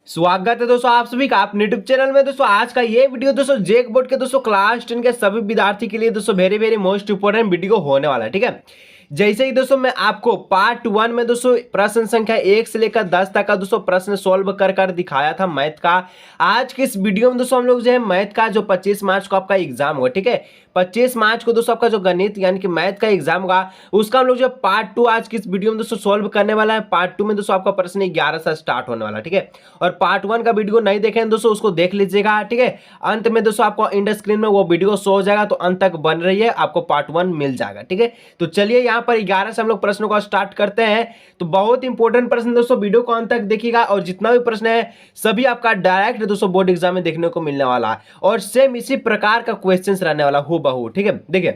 स्वागत है दोस्तों आप सभी का अपने यूट्यूब चैनल में। दोस्तों आज का ये वीडियो दोस्तों जेक बोर्ड के दोस्तों क्लास 10 के सभी विद्यार्थी के लिए दोस्तों वेरी मोस्ट इंपोर्टेंट वीडियो होने वाला है। ठीक है, जैसे ही दोस्तों मैं आपको पार्ट 1 में दोस्तों प्रश्न संख्या 1 से लेकर 10 तक का दोस्तों प्रश्न सॉल्व कर दिखाया था मैथ का। आज के इस वीडियो में दोस्तों हम लोग जो है मैथ का जो 25 मार्च को आपका एग्जाम होगा, ठीक है 25 मार्च को दोस्तों आपका जो गणित यानी कि मैथ का एग्जाम होगा उसका हम लोग जो पार्ट 2 आज की इस वीडियो में दोस्तों सॉल्व करने वाला है। पार्ट 2 में दोस्तों आपका प्रश्न 11 से स्टार्ट होने वाला है, ठीक है। और पार्ट 1 का वीडियो नहीं देखे हैं दोस्तों उसको देख लीजिएगा, ठीक है। अंत में दोस्तों आपको इंड स्क्रीन में वो वीडियो शो हो जाएगा, तो अंत तक बन रही है, आपको पार्ट 1 मिल जाएगा, ठीक है। तो चलिए यहाँ पर 11 से हम लोग प्रश्नों को स्टार्ट करते हैं। तो बहुत इंपॉर्टेंट प्रश्न दोस्तों, वीडियो को अंत तक देखिएगा और जितना भी प्रश्न है सभी आपका डायरेक्ट दोस्तों बोर्ड एग्जाम में देखने को मिलने वाला है और सेम इसी प्रकार का क्वेश्चंस रहने वाला हूबहू, ठीक है। देखिए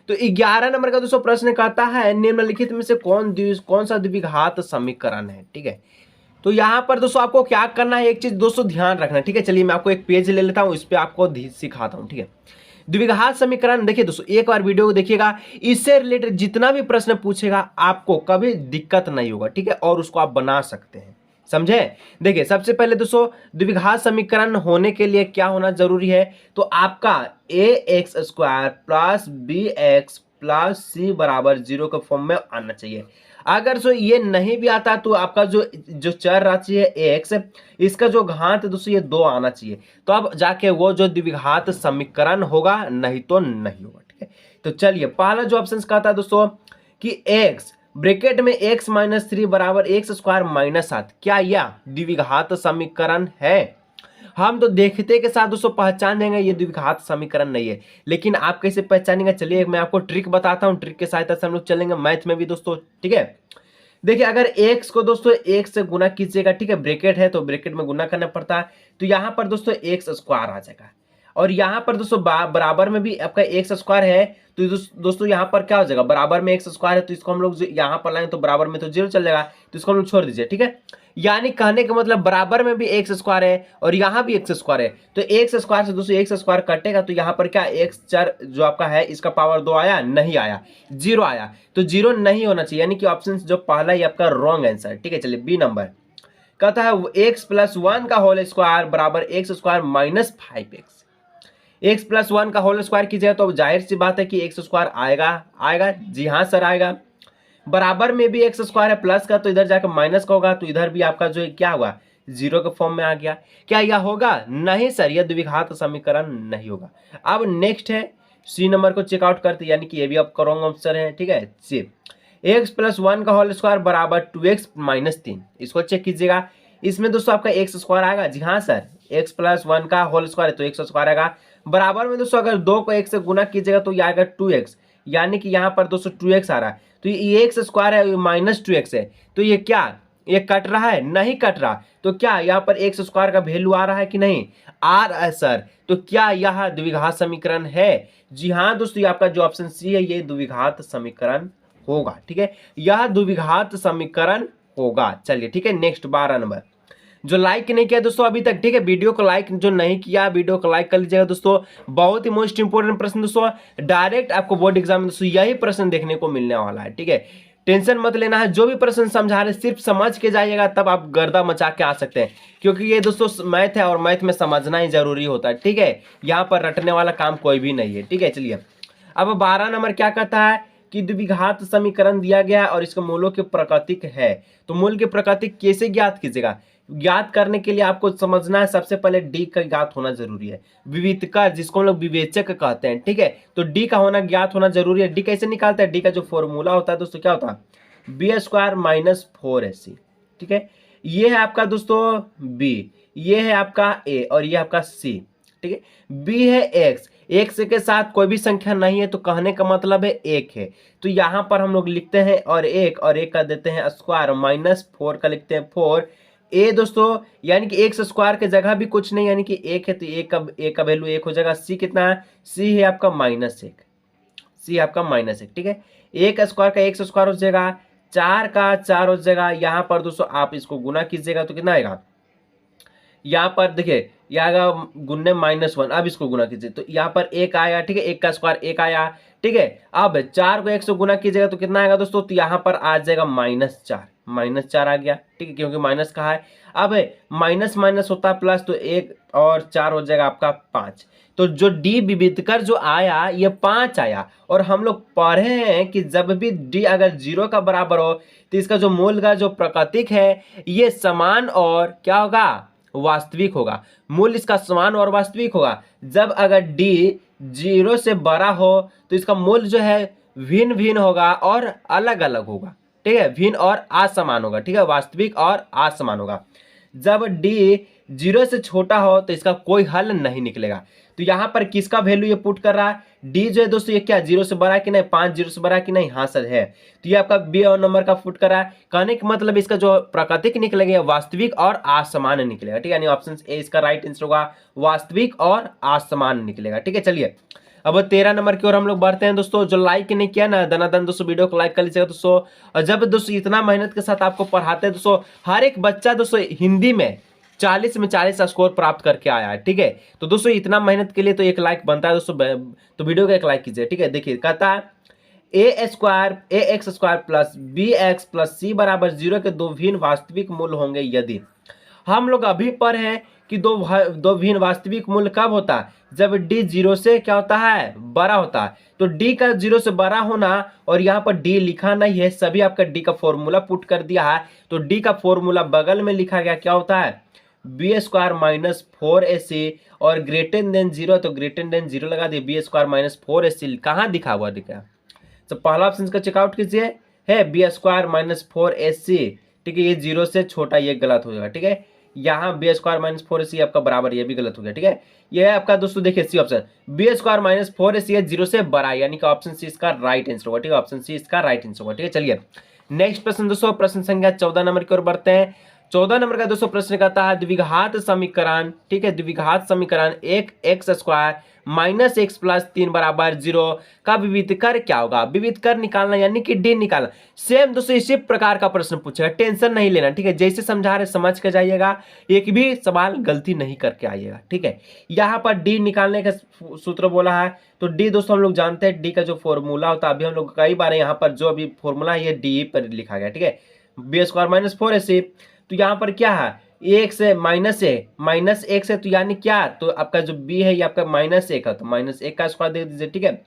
तो 11 नंबर का दोस्तों प्रश्न कहता है निम्नलिखित में से कौन सा द्विघात समीकरण है, ठीक है। तो यहां पर दोस्तों आपको क्या करना है, एक चीज दोस्तों ध्यान रखना, ठीक है। चलिए मैं आपको एक पेज ले लेता हूं, इस पे आपको सिखाता हूं, ठीक है। द्विघात समीकरण देखिए दोस्तों, एक बार वीडियो को देखिएगा, इससे रिलेटेड जितना भी प्रश्न पूछेगा आपको कभी दिक्कत नहीं होगा, ठीक है, और उसको आप बना सकते हैं, समझे। देखिए सबसे पहले दोस्तों द्विघात समीकरण होने के लिए क्या होना जरूरी है, तो आपका ax² plus bx plus c बराबर 0 के फॉर्म में आना चाहिए। अगर सो ये नहीं भी आता तो आपका जो चर राशि है x, इसका जो घात दोस्तों ये 2 आना चाहिए, तो अब जाके वो जो द्विघात समीकरण होगा, नहीं तो नहीं होगा, ठीक है। तो चलिए पहला जो ऑप्शन कहता है दोस्तों कि x ब्रैकेट में x माइनस 3 बराबर x² माइनस 7, क्या यह द्विघात समीकरण है। हम तो देखते के साथ दोस्तों पहचान देंगे ये द्विघात समीकरण नहीं है, लेकिन आप कैसे पहचानेंगे, चलिए मैं आपको ट्रिक बताता हूं, ट्रिक के सहायता से हम लोग चलेंगे मैथ में भी दोस्तों, ठीक है। देखिए अगर x को दोस्तों x से गुना कीजिएगा, ठीक है, ब्रैकेट है तो ब्रैकेट में गुना करना पड़ता है, तो यहां पर दोस्तों x² आ जाएगा और यहां पर दोस्तों बराबर में भी आपका x² है, तो दोस्तों यहां पर क्या हो जाएगा, बराबर में x² है तो इसको हम लोग यहां पर लाएंगे तो बराबर में तो 0 चल जाएगा, तो इसको हम लोग छोड़ दीजिए, ठीक है। यानी कहने का मतलब बराबर में भी x² है और यहां भी x² है, तो x² से दोस्तों x² कटेगा, तो यहां पर क्या x चर जो आपका है इसका पावर 2 आया, नहीं आया, 0 आया, तो 0 नहीं होना चाहिए, यानी कि ऑप्शन जो पहला ही आपका रॉन्ग आंसर, ठीक है। चलिए बी नंबर कहता है x प्लस 1 का होल स्क्वायर बराबर x² minus 5x। x plus 1 का होल स्क्वायर कीजिएगा तो जाहिर सी बात है कि x² आएगा, जी हाँ सर आएगा। बराबर में भी x² है प्लस का, तो इधर जाकर माइनस का होगा, तो इधर भी आपका जो क्या हुआ 0 के फॉर्म में आ गया। क्या यह होगा, नहीं सर, यह द्विघात समीकरण नहीं होगा। अब नेक्स्ट है सी नंबर को चेकआउट करते, यानी कि ये भी आपका रॉन्ग आंसर है, ठीक है। सी x प्लस 1 का होल स्क्वायर बराबर 2x माइनस 3, इसको चेक कीजिएगा, इसमें दोस्तों आपका x² आएगा, जी हाँ सर, x प्लस 1 का होल स्क्वायर है तो x² आएगा। बराबर में दोस्तों अगर 2 को 1 से गुना कीजिएगा तो ये आएगा 2x, यानी कि यहाँ पर दोस्तों 2x आ रहा है, तो ये x² है माइनस 2x है, तो ये क्या ये कट रहा है, नहीं कट रहा, तो क्या यहाँ पर x² का वैल्यू आ रहा है कि नहीं आ रहा है सर, तो क्या यह द्विघात समीकरण है, जी हाँ दोस्तों, ये आपका जो ऑप्शन सी है ये द्विघात समीकरण होगा, ठीक है, यह द्विघात समीकरण होगा। चलिए ठीक है, नेक्स्ट 12 नंबर, जो लाइक नहीं किया दोस्तों अभी तक, ठीक है, वीडियो को लाइक जो नहीं किया वीडियो को लाइक कर लीजिएगा दोस्तों। बहुत ही मोस्ट इंपोर्टेंट प्रश्न दोस्तों, डायरेक्ट आपको बोर्ड एग्जाम में दोस्तों यही प्रश्न देखने को मिलने वाला है, ठीक है। टेंशन मत लेना है, जो भी प्रश्न समझा रहे सिर्फ समझ के जाइएगा, तब आप गर्दा मचा के आ सकते हैं, क्योंकि ये दोस्तों मैथ है और मैथ में समझना ही जरूरी होता है, ठीक है। यहाँ पर रटने वाला काम कोई भी नहीं है, ठीक है। चलिए अब 12 नंबर क्या कहता है कि द्विघात समीकरण दिया गया है और इसके मूलों के प्राकृतिक है, तो मूल के प्राकृतिक कैसे ज्ञात कीजिएगा। ज्ञात करने के लिए आपको समझना है सबसे पहले डी का ज्ञात होना जरूरी है, विविधकर जिसको हम लोग विवेचक कहते हैं, ठीक है, तो डी का होना ज्ञात होना जरूरी है। डी कैसे निकालते हैं, डी का जो फॉर्मूला होता है दोस्तों क्या होता है b² माइनस 4ac, ठीक है। ये है आपका दोस्तों b, ये है आपका a और ये आपका c, ठीक है। b है x के साथ कोई भी संख्या नहीं है, तो कहने का मतलब है 1 है, तो यहाँ पर हम लोग लिखते हैं और 1 का देते हैं स्क्वायर, माइनस 4 का लिखते हैं 4। ए दोस्तों यानी कि x² के जगह भी कुछ नहीं, यानी कि 1 है तो ए का वैल्यू 1 हो जाएगा। सी कितना है, सी है आपका -1, सी आपका -1, ठीक है। 1² का x² हो जाएगा, 4 का 4 हो जाएगा, यहाँ पर दोस्तों आप इसको गुना कीजिएगा तो कितना आएगा, यहाँ पर देखिए यह आएगा गुन्ने -1। अब इसको गुना कीजिए तो यहाँ पर 1 आया, ठीक है, 1 का स्क्वायर 1 आया, ठीक है। अब 4 को 1 से गुना कीजिएगा तो कितना आएगा दोस्तों, तो यहाँ पर आ जाएगा -4 आ गया, ठीक है, क्योंकि माइनस कहा है। अब माइनस माइनस होता है प्लस, तो 1 और 4 हो जाएगा आपका 5। तो जो डी विविधकर जो आया ये 5 आया। और हम लोग पढ़े हैं कि जब भी डी अगर 0 का बराबर हो तो इसका जो मूल का जो प्राकृतिक है ये समान और क्या होगा, वास्तविक होगा। मूल इसका समान और वास्तविक होगा। जब अगर डी 0 से बड़ा हो तो इसका मूल जो है भिन्न भिन्न होगा और अलग अलग होगा, ठीक है, भिन्न और असमान होगा, ठीक है, वास्तविक और असमान होगा। जब डी 0 से छोटा हो तो इसका कोई हल नहीं निकलेगा। तो यहाँ पर किसका वैल्यू ये पुट कर रहा है, डी जो है दोस्तों ये क्या 0 से बड़ा है कि नहीं, 5 0 से बड़ा है कि नहीं, हाँ सर है। तो ये आपका बी और नंबर का पुट कर रहा है। कहने का मतलब इसका जो प्राकृतिक निकलेगा वास्तविक और असमान निकलेगा, ठीक है, यानी ऑप्शन ए इसका राइट आंसर होगा, वास्तविक और असमान निकलेगा, ठीक है। चलिए अब 13 नंबर की ओर हम लोग बढ़ते हैं दोस्तों। जो लाइक नहीं किया ना, दनादन दोस्तों वीडियो को लाइक कर लीजिएगा दोस्तों। और जब दोस्तों इतना मेहनत के साथ आपको पढ़ाते हैं दोस्तों, हर एक बच्चा दोस्तों हिंदी में 40 में 40 का स्कोर प्राप्त करके आया है, ठीक है। तो दोस्तों इतना मेहनत के लिए तो एक लाइक बनता है दोस्तों, तो वीडियो को एक लाइक कीजिए, ठीक है। देखिए कहता है ax² plus bx plus c बराबर 0 के दो भिन्न वास्तविक मूल्य होंगे यदि। हम लोग अभी पढ़े हैं कि दो भिन्न वास्तविक मूल्य कब होता है, जब d 0 से क्या होता है, बड़ा होता है। तो d का 0 से बड़ा होना, और यहाँ पर d लिखा नहीं है, सभी आपका d का फॉर्मूला पुट कर दिया है। तो d का फॉर्मूला बगल में लिखा गया, क्या होता है, b² माइनस 4ac, और ग्रेटर देन 0 तो ग्रेटर देन 0 लगा दिए, b² माइनस 4ac कहाँ दिखा हुआ दिखा। तो पहला ऑप्शन का चेकआउट कीजिए, है b² माइनस 4ac, ठीक है, ये 0 से छोटा, ये गलत हो जाएगा, ठीक है। यहाँ b² माइनस 4ac आपका बराबर, ये भी गलत हो गया, ठीक है। ये है आपका दोस्तों देखिए C option, b² minus 4ac है 0 से बड़ा, यानी कि ऑप्शन सी इसका राइट आंसर होगा, ठीक है, ऑप्शन सी इसका राइट आंसर होगा, ठीक है। चलिए नेक्स्ट प्रश्न दोस्तों, प्रश्न संख्या 14 नंबर की ओर बढ़ते हैं। 14 नंबर का दोस्तों प्रश्न कहता है द्विघात समीकरण, ठीक है, द्विघात समीकरण 1x² माइनस x प्लस 3 बराबर 0 का विविधकर क्या होगा। विविधकर निकालना यानी कि डी निकालना। सेम दोस्तों इसी प्रकार का प्रश्न पूछेगा, टेंशन नहीं लेना, ठीक है, जैसे समझा रहे समझ के जाइएगा, एक भी सवाल गलती नहीं करके आइएगा, ठीक है। यहाँ पर डी निकालने का सूत्र बोला है, तो डी दोस्तों हम लोग जानते हैं डी का जो फॉर्मूला होता है, अभी हम लोग कई बार यहाँ पर जो अभी फॉर्मूला है ये डी पर लिखा गया, ठीक है, b² माइनस 4ac। तो यहाँ पर क्या है, एक से माइनस एक से, तो यानी क्या, तो आपका जो b है ये आपका -1 है, तो -1 का स्क्वायर दे दीजिए, ठीक है।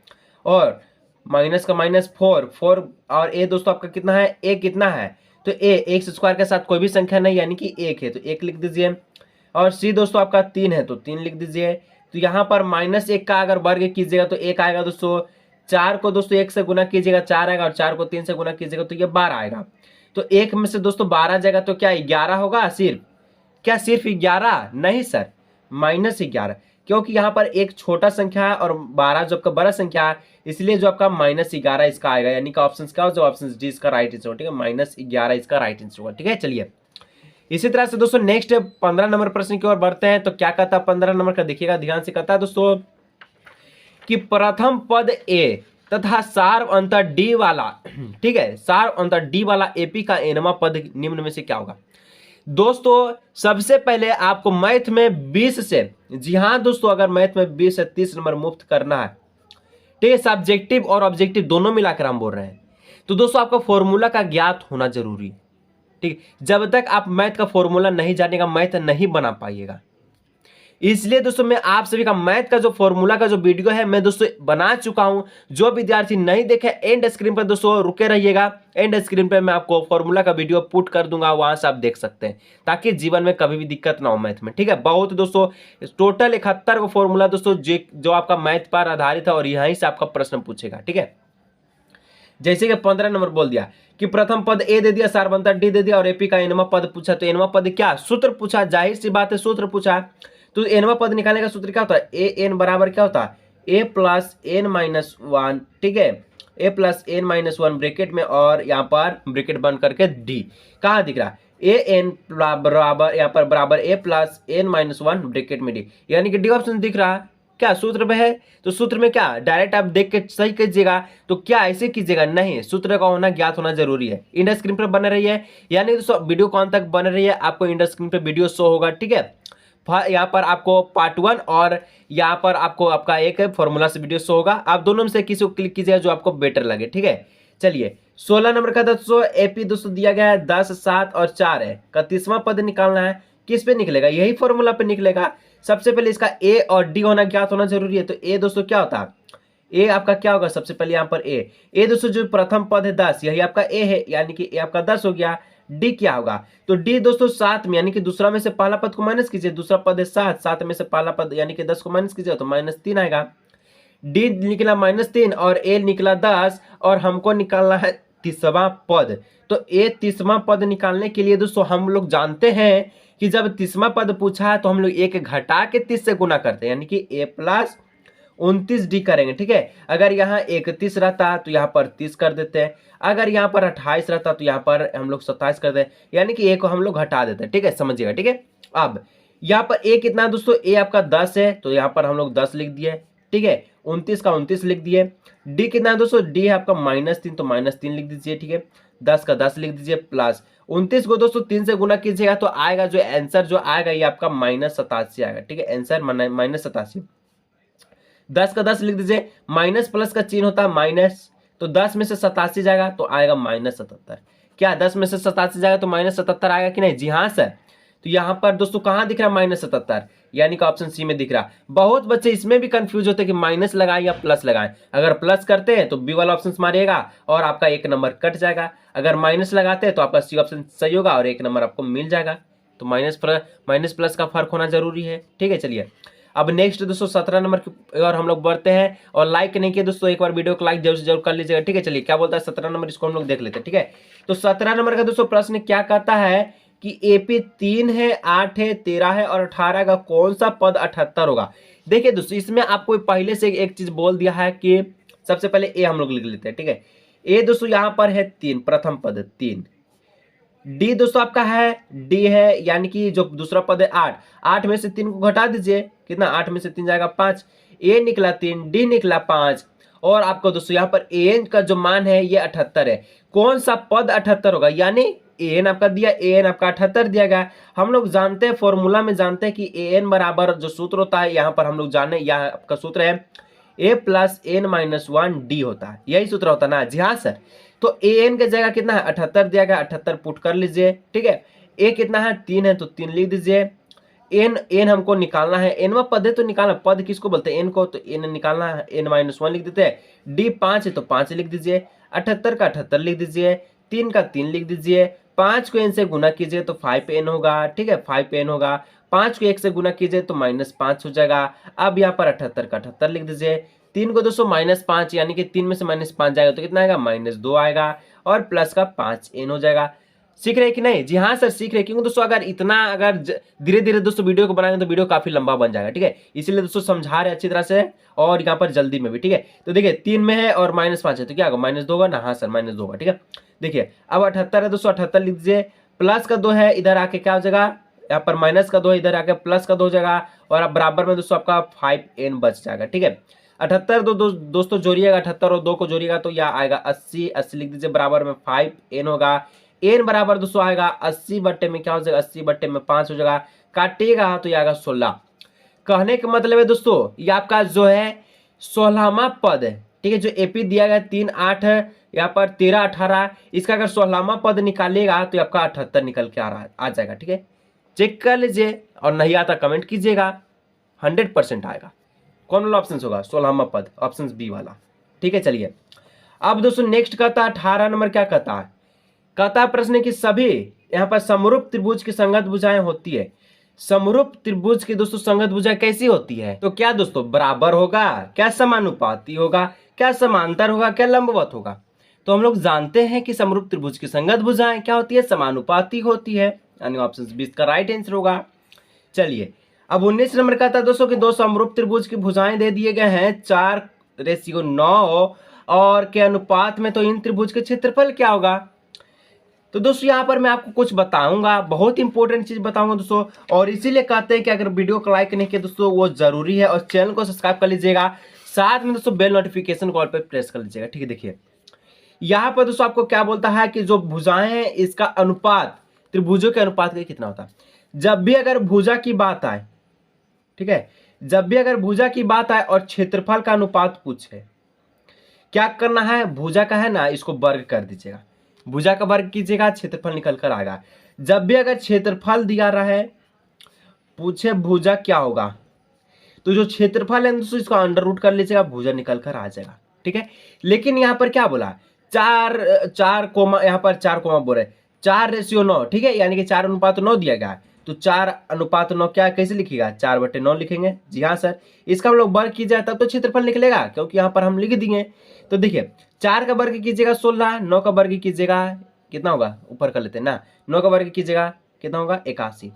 और माइनस का -4 और a दोस्तों आपका कितना है, a कितना है, तो a x स्क्वायर के साथ कोई भी संख्या नहीं यानी कि 1 है, तो 1 लिख दीजिए। और c दोस्तों आपका 3 है, तो 3 लिख दीजिए। तो यहाँ पर -1 का अगर वर्ग कीजिएगा तो 1 आएगा दोस्तों। 4 को दोस्तों 1 से गुना कीजिएगा 4 आएगा, और 4 को 3 से गुना कीजिएगा तो ये 12 आएगा। तो 1 में से दोस्तों 12 जाएगा तो क्या 11 होगा, सिर्फ 11 नहीं सर, -11, क्योंकि यहाँ पर एक छोटा संख्या है और 12 जो आपका बड़ा संख्या है, इसलिए जो आपका -11 इसका आएगा, यानी कि ऑप्शन क्या हो, जो ऑप्शन डी इसका राइट आंसर, ठीक है, -11 इसका राइट आंसर होगा, ठीक है। चलिए इसी तरह से दोस्तों नेक्स्ट 15 नंबर प्रश्न की ओर बढ़ते हैं। तो क्या कहता है 15 नंबर का, देखिएगा ध्यान से, कहता है दोस्तों कि प्रथम पद ए तथा सार अंतर डी वाला, ठीक है, सार अंतर डी वाला एपी का एनवा पद निम्न में से क्या होगा। दोस्तों सबसे पहले आपको मैथ में 20 से, जी हाँ दोस्तों, अगर मैथ में 20 से 30 नंबर मुफ्त करना है, ठीक है, सब्जेक्टिव और ऑब्जेक्टिव दोनों मिलाकर हम बोल रहे हैं, तो दोस्तों आपका फॉर्मूला का ज्ञात होना जरूरी है, ठीक। जब तक आप मैथ का फॉर्मूला नहीं जानेगा मैथ नहीं बना पाइएगा। इसलिए दोस्तों मैं आप सभी का मैथ का जो फॉर्मूला का जो वीडियो है मैं दोस्तों बना चुका हूं। जो विद्यार्थी नहीं देखे एंड स्क्रीन पर दोस्तों रुके रहिएगा, एंड स्क्रीन पर मैं आपको फॉर्मूला का वीडियो पुट कर दूंगा, वहां से आप देख सकते हैं, ताकि जीवन में कभी भी दिक्कत ना हो मैथ में, ठीक है। बहुत दोस्तों टोटल 71 का फॉर्मूला दोस्तों जो आपका मैथ पर आधारित है, और यहीं से आपका प्रश्न पूछेगा, ठीक है। जैसे कि 15 नंबर बोल दिया कि प्रथम पद ए दे दिया, सारबंता डी दे दिया, और एपी का एनवा पद पूछा। तो एनवा पद क्या, सूत्र पूछा, जाहिर सी बात है सूत्र पूछा। तो एनवा पद निकालने का सूत्र क्या होता है, ए एन बराबर क्या होता है, ए प्लस एन माइनस 1, ठीक है, ए प्लस एन माइनस 1 ब्रैकेट में, और यहाँ पर ब्रैकेट बंद करके डी, कहाँ दिख रहा है, ए एन बराबर यहाँ पर बराबर ए प्लस एन माइनस 1 ब्रैकेट में डी, यानी कि डी ऑप्शन दिख रहा है क्या, सूत्र में है। तो सूत्र में क्या डायरेक्ट आप देख के सही कीजिएगा, तो क्या ऐसे कीजिएगा, नहीं, सूत्र का होना ज्ञात होना जरूरी है। इंड स्क्रीन पर बने रही है, यानी दोस्तों वीडियो कौन तक बने रही है, आपको इंड स्क्रीन पर वीडियो शो होगा, ठीक है। यहाँ पर आपको पार्ट 1 और यहाँ पर आपको आपका एक फॉर्मूला से वीडियो शो होगा, आप दोनों में से किसी को क्लिक कीजिएगा जो आपको बेटर लगे, ठीक है। चलिए 16 नंबर का दोस्तों एपी दोस्तों दिया गया है 10, 7 और 4 है का 30वां पद निकालना है। किस पे निकलेगा? यही फॉर्मूला पे निकलेगा। सबसे पहले इसका ए और डी होना ज्ञात होना जरूरी है। तो ए दोस्तों क्या होता है? ए आपका क्या होगा? सबसे पहले यहाँ पर ए दोस्तों जो प्रथम पद है 10, यही आपका ए है, यानी कि ए आपका 10 हो गया। डी क्या होगा? तो डी दोस्तों 7 में, यानी कि दूसरा में से पहला पद को माइनस कीजिए, दूसरा पद है 7, 7 में से पहला पद यानी कि 10 को माइनस कीजिए तो -3 आएगा। डी निकला -3 और ए निकला 10 और हमको निकालना है 30वां पद। तो ए 30वां पद निकालने के लिए दोस्तों हम लोग जानते हैं कि जब 30वां पद पूछा है तो हम लोग एक घटा के 30 से गुना करते हैं, यानी कि ए प्लस 29 डी करेंगे, ठीक है। अगर यहाँ 31 रहता तो यहाँ पर 30 कर देते हैं, अगर यहाँ पर 28 रहता तो यहाँ पर हम लोग 27 कर दें, यानी कि ए को हम लोग घटा देते हैं, ठीक है, समझिएगा, ठीक है। अब यहाँ पर ए कितना दोस्तों? ए आपका 10 है तो यहाँ पर हम लोग 10 लिख दिए, ठीक है। 29 का 29 लिख दिए। डी कितना है दोस्तों? डी है आपका -3 तो -3 लिख दीजिए, ठीक है। 10 का 10 लिख दीजिए प्लस 29 को दोस्तों 3 से गुना कीजिएगा तो आएगा जो आंसर जो आएगा ये आपका -87 आएगा, ठीक है। आंसर -87। 10 का 10 लिख दीजिए, माइनस प्लस का चिन्ह होता है माइनस, तो 10 में से 87 जाएगा तो आएगा -77। क्या 10 में से 87 जाएगा तो -77 आएगा कि नहीं? जी हाँ सर। तो यहाँ पर दोस्तों कहाँ दिख रहा है -77? यानी कि ऑप्शन सी में दिख रहा। बहुत बच्चे इसमें भी कंफ्यूज होते हैं कि माइनस लगाएं या प्लस लगाएं। अगर प्लस करते हैं तो बी वाला ऑप्शन मारिएगा और आपका 1 नंबर कट जाएगा। अगर माइनस लगाते हैं तो आपका सी ऑप्शन सही होगा और 1 नंबर आपको मिल जाएगा। तो माइनस प्लस का फर्क होना जरूरी है, ठीक है। चलिए अब नेक्स्ट दोस्तों 17 नंबर की और हम लोग बढ़ते हैं। और लाइक नहीं किया दोस्तों, एक बार वीडियो को लाइक जरूर से जरूर कर लीजिएगा, ठीक है। चलिए क्या बोलता है 17 नंबर, इसको हम लोग देख लेते हैं, ठीक है। तो 17 नंबर का दोस्तों प्रश्न क्या कहता है कि एपी 3 है, 8 है, 13 है और 18 का कौन सा पद 78 होगा? देखिए दोस्तों इसमें आपको पहले से एक चीज बोल दिया है कि सबसे पहले ए हम लोग लिख लेते हैं, ठीक है। ए दोस्तों यहाँ पर है 3, प्रथम पद 3। डी दोस्तों आपका है डी है, यानी कि जो दूसरा पद है 8, 8 में से 3 को घटा दीजिए, कितना? 8 में से 3 जाएगा 5। ए निकला 3, डी निकला 5 और आपको दोस्तों यहाँ पर एन का जो मान है ये 78 है। कौन सा पद 78 होगा? यानी एन आपका दिया, एन आपका 78 दिया गया। हम लोग जानते हैं फॉर्मूला में जानते हैं कि एन बराबर जो सूत्र होता है यहाँ पर हम लोग जाने, यहाँ आपका सूत्र है ए प्लस एन -1 डी होता है, यही सूत्र होता है ना? जी हाँ सर। तो ए एन की जगह कितना है? 78 दिया गया, 78 पुट कर लीजिए, ठीक है। ए कितना है? 3 है तो 3 लिख दीजिए। एन हमको निकालना है, एनवा पद है तो निकालना, पद किसको बोलते हैं? एन को, तो एन निकालना है, एन -1 लिख देते हैं। डी 5 है तो 5 लिख दीजिए, 78 का 78 लिख दीजिए, 3 का 3 लिख दीजिए, 5 को एन से गुना कीजिए तो 5n होगा, ठीक है, 5n होगा। 5 को 1 से गुना कीजिए तो -5 हो जाएगा। अब यहाँ पर 78 का 78 लिख दीजिए, 3 को दोस्तों -5 यानी कि 3 में से -5 जाएगा तो कितना आएगा? -2 आएगा और प्लस का 5n हो जाएगा। सीख रहे कि नहीं? जी हाँ सर सीख रहे, क्योंकि दोस्तों अगर इतना अगर धीरे धीरे दोस्तों वीडियो को बनाएंगे तो वीडियो काफी लंबा बन जाएगा, ठीक है। इसीलिए दोस्तों समझा रहे अच्छी तरह से और यहाँ पर जल्दी में भी, ठीक है। तो देखिए 3 में है और -5 है तो क्या होगा? -2 होगा ना? हाँ सर -2 होगा, ठीक है। देखिए अब 78 है दोस्तों, 78 लिख दीजिए, प्लस का 2 है इधर आके क्या हो जाएगा? यहाँ पर माइनस का 2 इधर आके प्लस का 2 हो जाएगा और अब बराबर में दोस्तों आपका 5n बच जाएगा, ठीक है। 78 दोस्तों जोड़िएगा, 78 और 2 को जोड़िएगा तो यह आएगा 80, 80 लिख दीजिए, बराबर में 5n होगा। n बराबर दोस्तों आएगा 80 बट्टे में क्या हो जाएगा? 80 बट्टे में 5 हो जाएगा, काटिएगा तो ये आएगा 16। कहने का मतलब है दोस्तों ये आपका जो है 16वां पद है, ठीक है। जो एपी दिया गया 3, 8 यहाँ पर 13, 18, इसका अगर 16वां पद निकालिएगा तो आपका 78 निकल के आ जाएगा, ठीक है। चेक कर लीजिए और नहीं आता कमेंट कीजिएगा, 100% आएगा। कौन वाला ऑप्शन होगा? 16वां पद, ऑप्शन बी वाला, ठीक है। चलिए अब दोस्तों नेक्स्ट कहता है 18 नंबर क्या कहता है? कहता है प्रश्न की सभी यहाँ पर समरूप त्रिभुज की संगत भुजाएं होती है। समरूप त्रिभुज की दोस्तों संगत भुजा कैसी होती है? तो क्या दोस्तों बराबर होगा, क्या समानुपाती होगा, क्या समांतर होगा, क्या लंबवत होगा? तो हम लोग जानते हैं कि समरूप त्रिभुज की संगत भुजाएं क्या होती है? समानुपाती होती है, यानी ऑप्शन 20 का राइट आंसर होगा। चलिए अब 19 नंबर का था दोस्तों कि दो समरूप त्रिभुज की भुजाएं दे दिए गए हैं 4:9 और के अनुपात में, तो इन त्रिभुज के क्षेत्रफल क्या होगा? तो दोस्तों यहाँ पर मैं आपको कुछ बताऊंगा, बहुत इंपॉर्टेंट चीज बताऊंगा दोस्तों, और इसीलिए कहते हैं कि अगर वीडियो को लाइक नहीं किया दोस्तों वो जरूरी है, और चैनल को सब्सक्राइब कर लीजिएगा, साथ में दोस्तों बेल नोटिफिकेशन कॉल पे प्रेस कर लीजिएगा, ठीक है। देखिए यहाँ पर दोस्तों आपको क्या बोलता है कि जो भुजाएं हैं इसका अनुपात त्रिभुजों के अनुपात का कितना होता है। जब भी अगर भुजा की बात आए ठीक है। जब भी अगर भुजा की बात आए और क्षेत्रफल का अनुपात पूछे, क्या करना है, भुजा का है ना, इसको वर्ग कर दीजिएगा, भुजा का वर्ग कीजिएगा, क्षेत्रफल निकल कर आएगा। जब भी अगर क्षेत्रफल दिया रहे, पूछे भुजा क्या होगा, तो जो क्षेत्रफल है दोस्तों इसको अंडर रूट कर लीजिएगा, भुजा निकल कर आ जाएगा, ठीक है। लेकिन यहाँ पर क्या बोला, चार कोमा, यहाँ पर 4 कोमा बोल रहे 4:9, ठीक है, यानी कि 4:9 दिया गया है। तो 4:9 क्या कैसे लिखिएगा, 4/9 लिखेंगे। जी हाँ सर, इसका हम लोग वर्ग किया जाए तब तो क्षेत्रफल निकलेगा, क्योंकि यहाँ पर हम लिख दिए। तो देखिए 4 का वर्ग कीजिएगा 16, 9 का वर्ग कीजिएगा कितना होगा, ऊपर कर लेते हैं ना, 9 का वर्ग कीजिएगा कितना होगा 81,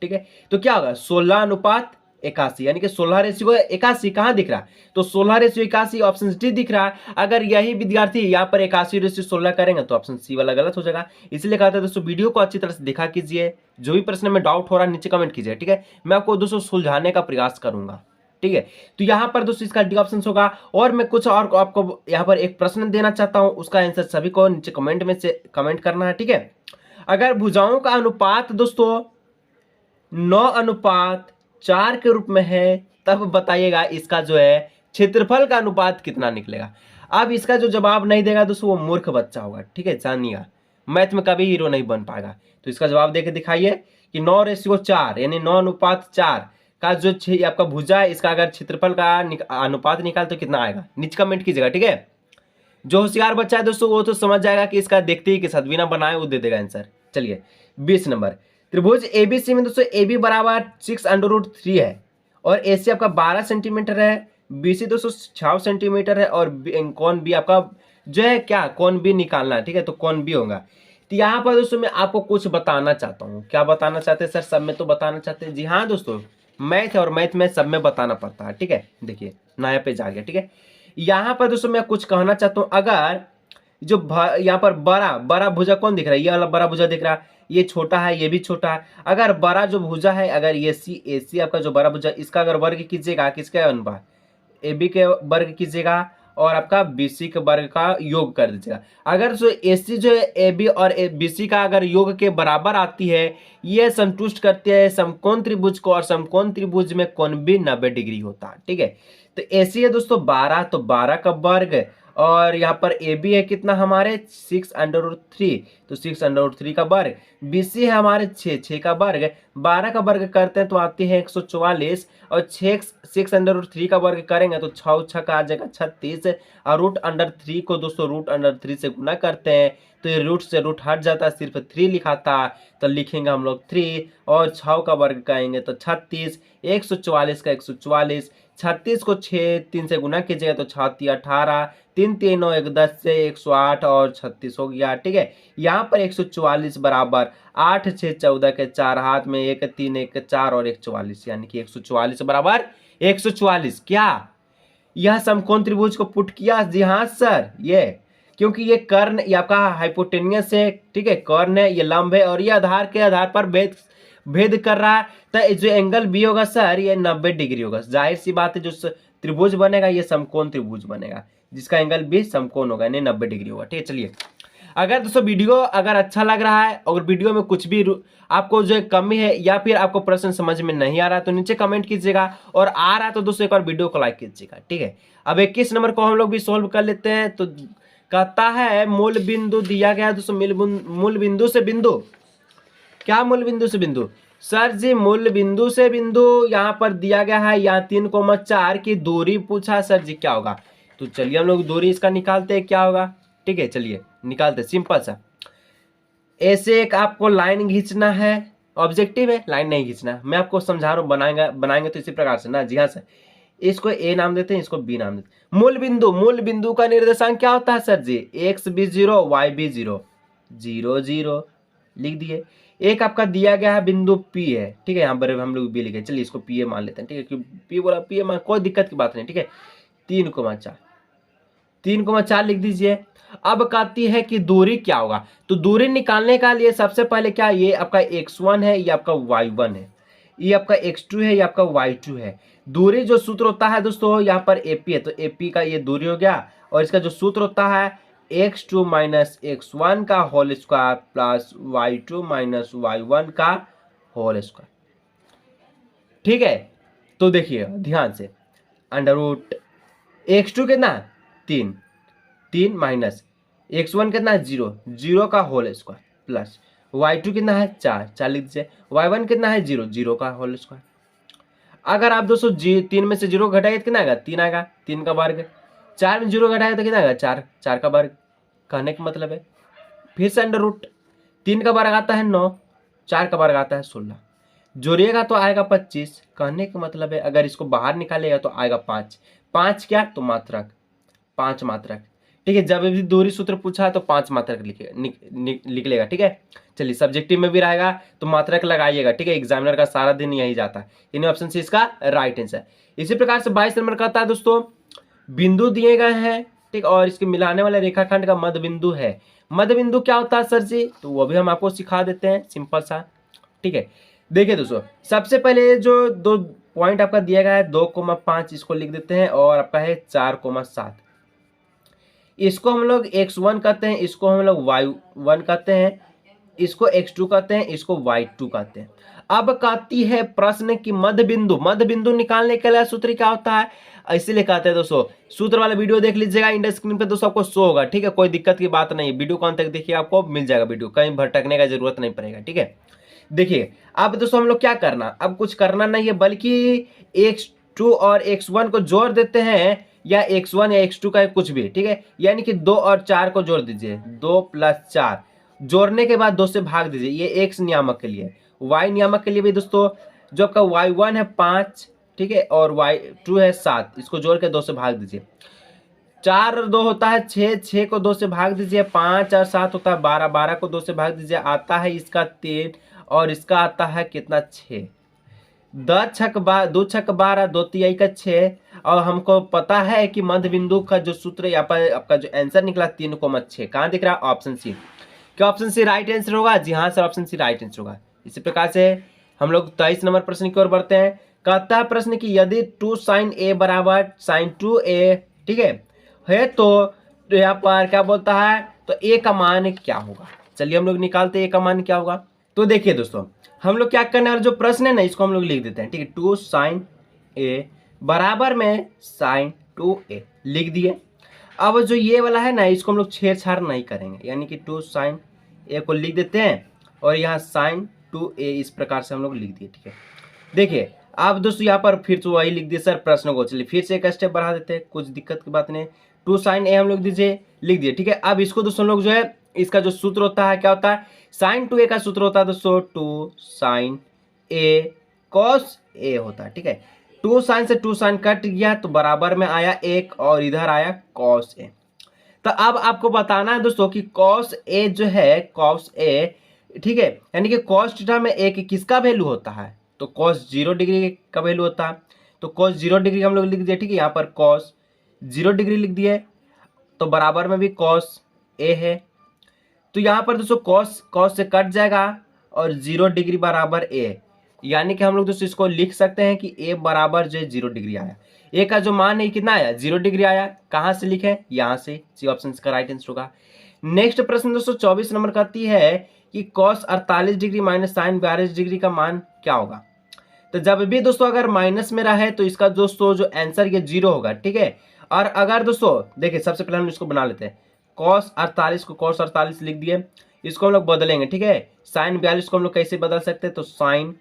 ठीक है। तो क्या होगा 16:81, यानी कि 16:81 कहाँ दिख रहा है, तो 16:81 ऑप्शन डी दिख रहा है। अगर यही विद्यार्थी यहाँ पर 81:16 करेंगे तो ऑप्शन सी वाला गलत हो जाएगा। इसलिए कहते हैं दोस्तों वीडियो को अच्छी तरह से देखा कीजिए, जो भी प्रश्न में डाउट हो रहा है नीचे कमेंट कीजिए, ठीक है, मैं आपको दोस्तों सुलझाने का प्रयास करूंगा, ठीक है। तो यहाँ पर दोस्तों इसका डी ऑप्शन होगा। और मैं कुछ और आपको यहाँ पर एक प्रश्न देना चाहता हूँ, उसका आंसर सभी को नीचे कमेंट में से कमेंट करना है, ठीक है। अगर भुजाओं का अनुपात दोस्तों 9:4 के रूप में है, तब बताइएगा इसका जो है क्षेत्रफल का अनुपात कितना निकलेगा। अब इसका जो जवाब नहीं देगा दोस्तों वो मूर्ख बच्चा होगा, ठीक है, जानिएगा, मैथ में कभी हीरो नहीं बन पाएगा। तो इसका जवाब देके दिखाइए कि 9:4 यानी 9:4 का जो आपका भुजा है, इसका अगर क्षेत्रफल का अनुपात निकाल तो कितना आएगा, नीचे कमेंट कीजिएगा, ठीक है। जो होशियार बच्चा है दोस्तों वो तो समझ जाएगा कि इसका देखते ही के साथ बिना बनाए वो दे देगा आंसर। चलिए 20 नंबर, त्रिभुज एबीसी में दोस्तों ए बी बराबर 6√3 है और ए सी आपका 12 सेंटीमीटर है, बी सी दोस्तों 6 सेंटीमीटर है और कौन बी आपका जो है क्या, कौन बी निकालना है, ठीक है, तो कौन बी होगा। तो यहाँ पर दोस्तों मैं आपको कुछ बताना चाहता हूँ। क्या बताना चाहते हैं सर, सब में तो बताना चाहते हैं, जी हाँ दोस्तों, मैथ है और मैथ में सब में बताना पड़ता है, ठीक है। देखिए नया पेज आ गया, ठीक है। यहाँ पर दोस्तों मैं कुछ कहना चाहता हूँ, अगर जो यहाँ पर बड़ा भुजा कौन दिख रहा है, ये वाला बड़ा भुजा दिख रहा है, ये छोटा है, ये भी छोटा है। अगर बड़ा जो भुजा है, अगर ये ए सी आपका जो बड़ा भुजा, इसका अगर वर्ग कीजिएगा, किसके अनुपात, ए बी के वर्ग कीजिएगा और आपका बी सी के वर्ग का योग कर दीजिएगा। अगर जो ए सी जो है ए बी और बी सी का अगर योग के बराबर आती है, ये संतुष्ट करते हैं समकोण त्रिभुज को, और समकोण त्रिभुज में कोण भी 90 डिग्री होता है, ठीक है। तो ए सी है दोस्तों 12, तो 12 का वर्ग, और यहाँ पर ए बी है कितना हमारे 6√3, तो 6√3 का वर्ग, बी सी है हमारे 6 का वर्ग, 12 का वर्ग करते हैं तो आती है 144, और 6√3 का वर्ग करेंगे तो 6 का आ जाएगा 36, और √3 को दोस्तों √3 से गुना करते हैं तो ये रूट से रूट हट जाता है, सिर्फ 3 लिखा था, तो लिखेंगे हम लोग 3, और 6 का वर्ग करेंगे तो 36, 144 का 144, 36 को 3 से गुना कीजिएगा तो 6 18, 3 3 9 1 10 से 108 और 36 हो गया, ठीक है। यहाँ पर 144 बराबर 8 6 14 के 4 हाथ में 1 3 1 4 और 144, यानी कि 144 बराबर 144। क्या यह समकोण त्रिभुज को पुट किया, जी हाँ सर, ये क्योंकि ये कर्ण ये आपका हाइपोटेनियस है, ठीक है, कर्ण है, ये लंब है और ये आधार के आधार पर भेद कर रहा है, तो जो एंगल बी होगा सर ये 90 डिग्री होगा। जाहिर सी बात है, जो त्रिभुज बनेगा ये समकोण त्रिभुज बनेगा, जिसका एंगल भी समकोण होगा, यानी 90 डिग्री होगा, ठीक है। चलिए अगर दोस्तों वीडियो अगर अच्छा लग रहा है और वीडियो में कुछ भी आपको जो कमी है या फिर आपको प्रश्न समझ में नहीं आ रहा है तो नीचे कमेंट कीजिएगा, और आ रहा है तो दोस्तों एक बार वीडियो को लाइक कीजिएगा, ठीक है। अब 21 नंबर को हम लोग भी सोल्व कर लेते हैं। तो कहता है मूल बिंदु दिया गया है दोस्तों, मूल बिंदु से बिंदु, क्या मूल बिंदु से बिंदु, सर जी मूल बिंदु से बिंदु यहाँ पर दिया गया है, यहाँ 3,4 की दूरी पूछा, सर जी क्या होगा। तो चलिए हम लोग दूरी इसका निकालते हैं, क्या होगा, ठीक है, चलिए निकालते, सिंपल सा। ऐसे एक आपको लाइन खींचना है, ऑब्जेक्टिव है, लाइन नहीं खींचना, मैं आपको समझा रहा हूँ, बनाएंगे तो इसी प्रकार से ना, जी हाँ सर। इसको ए नाम देते हैं, इसको बी नाम देते हैं। मूल बिंदु का निर्देशांक क्या होता है सर जी, एक्स भी 0 वाई भी 0 0 0 लिख दिए। एक आपका दिया गया है बिंदु P है, ठीक है, यहाँ पर हम लोग बी लिखे, चलिए इसको P मान लेते हैं, ठीक है, क्योंकि P बोला P मान, कोई दिक्कत की बात नहीं, ठीक है। 3,4 लिख दीजिए। अब कहती है कि दूरी क्या होगा, तो दूरी निकालने का लिए सबसे पहले क्या, ये आपका x1 है, ये आपका y1 है, ये आपका x2 है, ये आपका y2 है। दूरी जो सूत्र होता है दोस्तों यहाँ पर AP है, तो AP का ये दूरी हो गया, और इसका जो सूत्र होता है x2 माइनस x1 का whole square plus y2 minus y1 का होल स्क्वायर, ठीक है। तो देखिए ध्यान से, अंडर रूट x2 कितना है 3, 3 माइनस x1 कितना है 0, 0 का होल स्क्वायर प्लस y2 कितना है 4, 4 लिख दीजिए, y1 कितना है 0, 0 का होल स्क्वायर। अगर आप दोस्तों 3 में से 0 घटाएंगे तो कितना आएगा 3 आएगा, 3 का वर्ग। 4 में 0 घटाएगा तो कितना आएगा 4, 4 का वर्ग। कहने का मतलब है फिर से अंडर रूट 3 का वर्ग आता है 9, 4 का वर्ग आता है 16, जोड़िएगा तो आएगा 25। कहने का मतलब है अगर इसको बाहर निकालेगा तो आएगा 5, 5 क्या तो मात्रक, 5 मात्रक। ठीक है, जब भी दूरी सूत्र पूछा है तो 5 मात्रक लिख लेगा। ठीक है, चलिए सब्जेक्टिव में भी रहेगा तो मात्रक लगाइएगा। ठीक है, एग्जामिनर का सारा दिन यही जाता है। इन ऑप्शन से इसका राइट आंसर। इसी प्रकार से 22 नंबर कहता है दोस्तों बिंदु दिए गए हैं, ठीक, और इसके मिलाने वाले रेखाखंड का मध्य बिंदु है। मध्य बिंदु क्या होता है सर जी, तो वो भी हम आपको सिखा देते हैं, सिंपल सा। ठीक है, देखिए दोस्तों सबसे पहले जो 2 पॉइंट आपका दिया गया है 2,5 इसको लिख देते हैं, और आपका है 4,7, इसको हम लोग x1 कहते हैं, इसको हम लोग y1 कहते हैं, इसको x2 कहते हैं, इसको y2 कहते हैं। अब कहती है प्रश्न की मध्य बिंदु निकालने के लिए सूत्र क्या होता है, इसीलिए कहते हैं दोस्तों सूत्र वाला वीडियो देख लीजिएगा, इंडर स्क्रीन पे दोस्तों आपको शो होगा। ठीक है, कोई दिक्कत की बात नहीं, वीडियो कौन तक देखिए आपको मिल जाएगा, वीडियो कहीं भटकने का जरूरत नहीं पड़ेगा। ठीक है, देखिए अब दोस्तों हम लोग क्या करना, अब कुछ करना नहीं है, बल्कि x2 और x1 को जोड़ देते हैं, या x1 या x2 का कुछ भी। ठीक है, यानी कि 2 और 4 को जोड़ दीजिए, 2 + 4 जोड़ने के बाद 2 से भाग दीजिए। ये x नियामक के लिए, y नियामक के लिए भी दोस्तों जो आपका y1 है 5, ठीक है, और y2 है 7, इसको जोड़ के 2 से भाग दीजिए। 4 और 2 होता है 6, 6 को 2 से भाग दीजिए। 5 और 7 होता है 12, 12 को 2 से भाग दीजिए, आता है इसका 3, और इसका आता है कितना 6। 2 छक 12, 2 तिहाई का 6, और हमको पता है कि मध्य बिंदु का जो सूत्र यहाँ पर आपका जो आंसर निकला 3,6, कहाँ दिख रहा है ऑप्शन सी। क्या ऑप्शन सी राइट आंसर होगा, जी हाँ sir option C right answer होगा। इसी प्रकार से हम लोग 23 नंबर प्रश्न की ओर बढ़ते हैं। कहता है प्रश्न की यदि 2 sin a बराबर sin 2a, ठीक है तो यहाँ पर क्या बोलता है, तो a का मान क्या होगा। चलिए हम लोग निकालते हैं a का मान क्या होगा। तो देखिए दोस्तों हम लोग क्या करने वाले, जो प्रश्न है ना इसको हम लोग लिख देते हैं। ठीक है, 2 sin a बराबर में sin 2a लिख दिए। अब जो ये वाला है ना इसको हम लोग छेड़छाड़ नहीं करेंगे, यानी कि 2 sin a को लिख देते हैं, और यहाँ sin 2a इस प्रकार से हम लोग लिख दिए। ठीक है, देखिए आप दोस्तों यहाँ पर फिर तो वही लिख दिए सर प्रश्न को। चलिए फिर से एक स्टेप बढ़ा देते हैं, कुछ दिक्कत की बात नहीं। 2 sin a हम लोग दीजिए लिख दिए। ठीक है, अब इसको दोस्तों हम लोग जो है इसका जो सूत्र होता है क्या होता है, sin 2a का सूत्र होता है दोस्तों 2 sin a cos a होता है। ठीक है, 2 sin से 2 sin कट गया तो बराबर में आया 1, और इधर आया cos a। तो अब आपको बताना है दोस्तों कि cos a जो है cos a, ठीक है, यानी कि cos थीटा में a की किसका वैल्यू होता है, तो cos 0 डिग्री का वैल्यू होता है। तो cos 0 डिग्री हम लोग लिख दिए। ठीक है, यहाँ पर cos 0 डिग्री लिख दिए, तो बराबर में भी cos a है। तो यहाँ पर दोस्तों cos से कट जाएगा, और 0 डिग्री बराबर a, यानी कि हम लोग दोस्तों इसको लिख सकते हैं कि a बराबर जो है 0 डिग्री आया। a का जो मान है कितना आया 0 डिग्री आया। कहाँ से लिखे, यहाँ से, सी ऑप्शन का राइट आंसर होगा। नेक्स्ट प्रश्न दोस्तों 24 नंबर कहती है कि cos 48 degree minus sin 42 degree का मान क्या होगा। तो जब भी दोस्तों अगर माइनस में रहे तो इसका दोस्तों जो आंसर ये 0 होगा। ठीक है, और अगर दोस्तों देखिए सबसे पहले हम इसको बना लेते हैं, cos 48 को cos 48 लिख दिए, इसको हम लोग बदलेंगे। ठीक है, sin 42 को हम लोग कैसे बदल सकते हैं, तो sin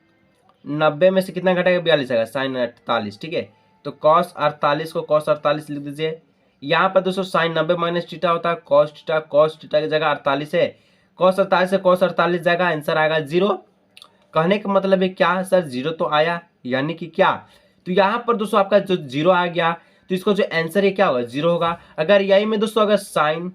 90 में से कितना घटेगा 42 आएगा, sin 48। ठीक है, तो cos 48 को cos 48 लिख दीजिए। यहाँ पर दोस्तों sin 90 माइनस थीटा होता है cos थीटा की जगह 48 है, cos 48 से cos 48 जाएगा, आंसर आएगा 0। कहने का मतलब है क्या सर 0 तो आया, यानी कि क्या, तो यहाँ पर दोस्तों आपका जो 0 आ गया, तो इसको जो आंसर है क्या होगा 0 होगा। अगर यही में दोस्तों अगर sin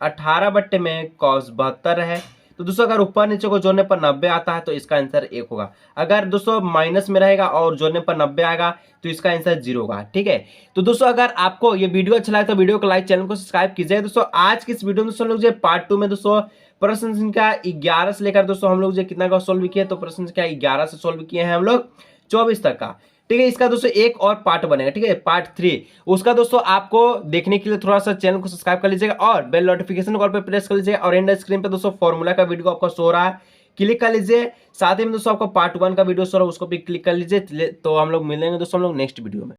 18 में cos 72 है, तो दोस्तों अगर ऊपर नीचे को जोड़ने पर 90 आता है तो इसका आंसर 1 होगा। अगर दोस्तों माइनस में रहेगा और जोड़ने पर 90 आएगा तो इसका आंसर 0 होगा। ठीक है, तो दोस्तों अगर आपको ये वीडियो अच्छा लगा तो वीडियो को लाइक, चैनल को सब्सक्राइब कीजिए। दोस्तों आज की इस वीडियो में दोस्तों लोग जो पार्ट 2 में दोस्तों प्रश्न संख्या 11 से लेकर दोस्तों हम लोग जो कितना का सोल्व किए, तो प्रश्न संख्या 11 से सोल्व किए हैं हम लोग 24 तक का। ठीक है, इसका दोस्तों एक और पार्ट बनेगा। ठीक है, पार्ट 3 उसका दोस्तों आपको देखने के लिए थोड़ा सा चैनल को सब्सक्राइब कर लीजिएगा और बेल नोटिफिकेशन कॉल पे प्रेस कर लीजिएगा, और एंड स्क्रीन पे दोस्तों फॉर्मूला का वीडियो आपको शो हो रहा है, क्लिक कर लीजिए। साथ ही में दोस्तों आपको पार्ट 1 का वीडियो सर उसको भी क्लिक कर लीजिए। तो हम लोग मिलेंगे दोस्तों हम लोग नेक्स्ट वीडियो में।